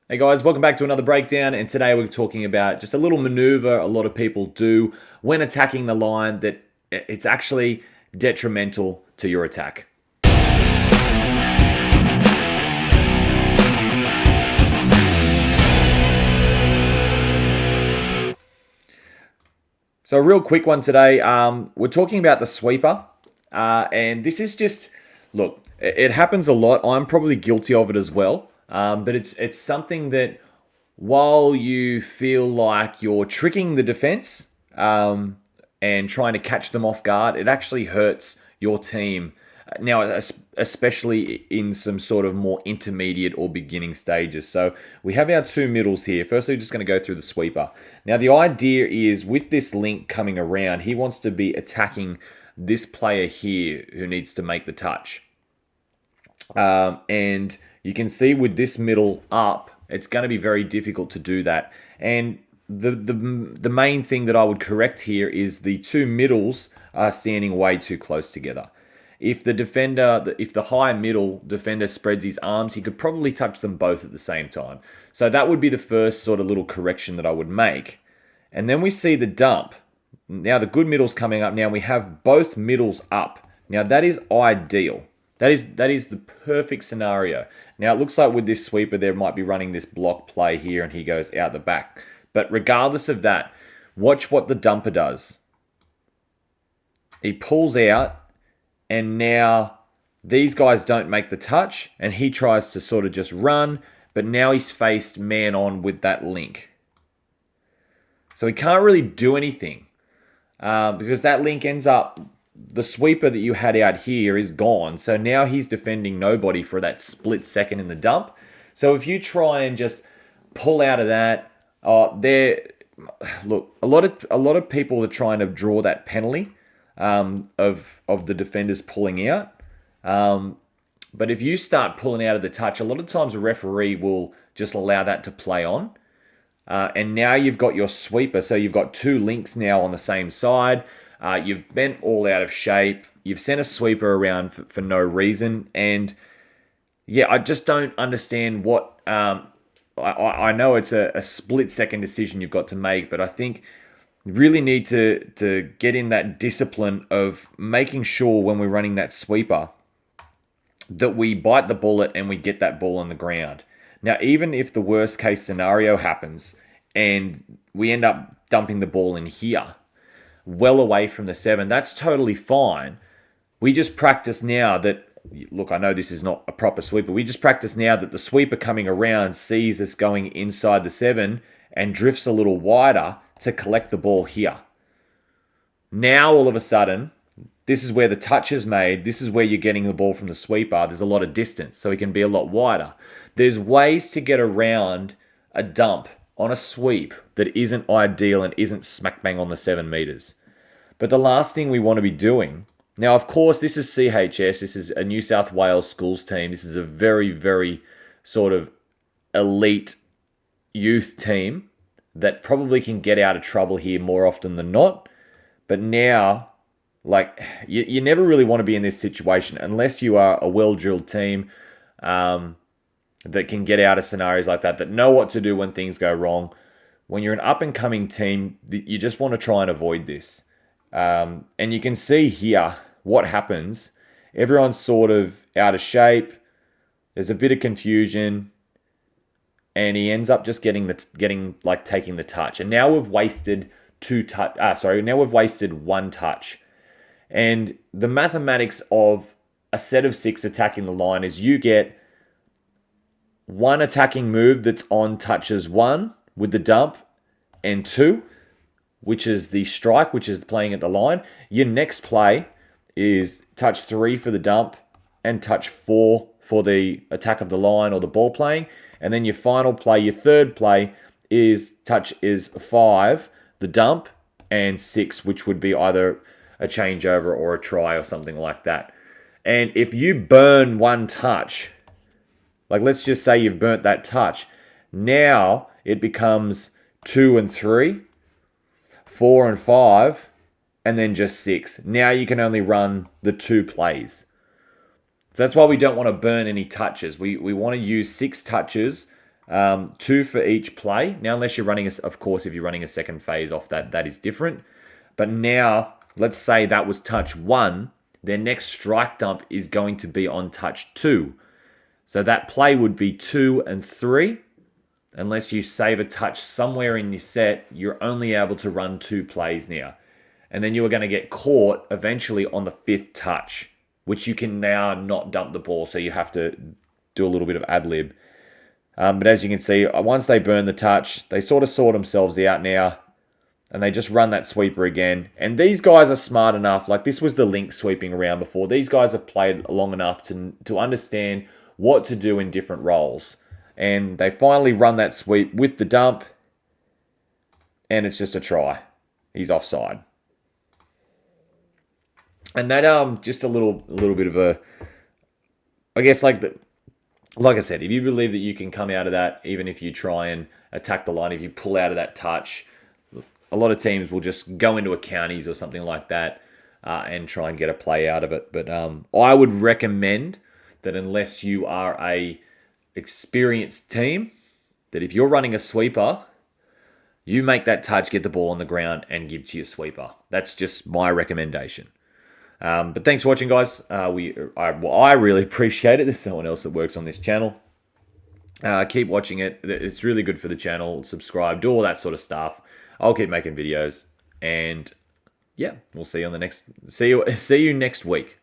Hey guys, welcome back to another breakdown, and today we're talking about just a little maneuver a lot of people do when attacking the line that it's actually detrimental to your attack. So a real quick one today. We're talking about the sweeper, and this is just look. It happens a lot. I'm probably guilty of it as well. But it's something that while you feel like you're tricking the defense and trying to catch them off guard, it actually hurts your team. Now, especially in some sort of more intermediate or beginning stages. So we have our two middles here. Firstly, we're just going to go through the sweeper. Now, the idea is with this link coming around, he wants to be attacking this player here who needs to make the touch. And you can see with this middle up, it's going to be very difficult to do that. And the main thing that I would correct here is the two middles are standing way too close together. If the high middle defender spreads his arms, he could probably touch them both at the same time. So that would be the first sort of little correction that I would make. And then we see the dump. Now the good middle's coming up. Now we have both middles up. Now that is ideal. That is the perfect scenario. Now it looks like with this sweeper, there might be running this block play here and he goes out the back. But regardless of that, watch what the dumper does. He pulls out and now these guys don't make the touch and he tries to sort of just run, but now he's faced man on with that link. So he can't really do anything because that link ends up, the sweeper that you had out here is gone. So now he's defending nobody for that split second in the dump. So if you try and just pull out of that, look, a lot of people are trying to draw that penalty of the defenders pulling out. But if you start pulling out of the touch, a lot of times a referee will just allow that to play on. And now you've got your sweeper. So you've got two links now on the same side. You've bent all out of shape. You've sent a sweeper around for no reason. And yeah, I just don't understand what... I know it's a split-second decision you've got to make, but I think you really need to get in that discipline of making sure when we're running that sweeper that we bite the bullet and we get that ball on the ground. Now, even if the worst case scenario happens and we end up dumping the ball in here, well away from the 7, that's totally fine. We just practice now that, look, I know this is not a proper sweeper. We just practice now that the sweeper coming around sees us going inside the 7 and drifts a little wider to collect the ball here. Now, all of a sudden, this is where the touch is made. This is where you're getting the ball from the sweeper. There's a lot of distance, so he can be a lot wider. There's ways to get around a dump on a sweep that isn't ideal and isn't smack bang on the 7 meters. But the last thing we want to be doing, now of course this is CHS, this is a New South Wales schools team, this is a very, very sort of elite youth team that probably can get out of trouble here more often than not. But now, like, you never really want to be in this situation unless you are a well-drilled team that can get out of scenarios like that know what to do when things go wrong. When you're an up-and-coming team, you just want to try and avoid this. And you can see here what happens. Everyone's sort of out of shape. There's a bit of confusion. And he ends up just taking the touch. And now we've wasted now we've wasted one touch. And the mathematics of a set of 6 attacking the line is you get one attacking move that's on touches 1 with the dump and 2, which is the strike, which is playing at the line. Your next play is touch 3 for the dump and touch 4 for the attack of the line or the ball playing. And then your final play, your third play, is 5, the dump, and 6, which would be either a changeover or a try or something like that. And if you burn one touch, like let's just say you've burnt that touch, now it becomes 2 and 3, 4 and 5, and then just 6. Now you can only run the 2 plays. So that's why we don't want to burn any touches. We want to use 6 touches 2 for each play. Now, unless you're running, of course, if you're running a second phase off that, that is different. But now, let's say that was touch 1. Their next strike dump is going to be on touch 2. So that play would be 2 and 3. Unless you save a touch somewhere in your set, you're only able to run 2 plays now. And then you are going to get caught eventually on the 5th touch, which you can now not dump the ball. So you have to do a little bit of ad-lib. But as you can see, once they burn the touch, they sort of sort themselves out now. And they just run that sweeper again. And these guys are smart enough. Like, this was the link sweeping around before. These guys have played long enough to understand what to do in different roles. And they finally run that sweep with the dump. And it's just a try. He's offside. And that just a little bit of a, I guess, like I said, if you believe that you can come out of that, even if you try and attack the line, if you pull out of that touch, a lot of teams will just go into a counties or something like that and try and get a play out of it. But I would recommend that unless you are a experienced team, that if you're running a sweeper, you make that touch, get the ball on the ground, and give to your sweeper. That's just my recommendation. But thanks for watching, guys. I really appreciate it. There's no one else that works on this channel. Keep watching it. It's really good for the channel. Subscribe, do all that sort of stuff. I'll keep making videos, and yeah, we'll see you on the next. See you next week.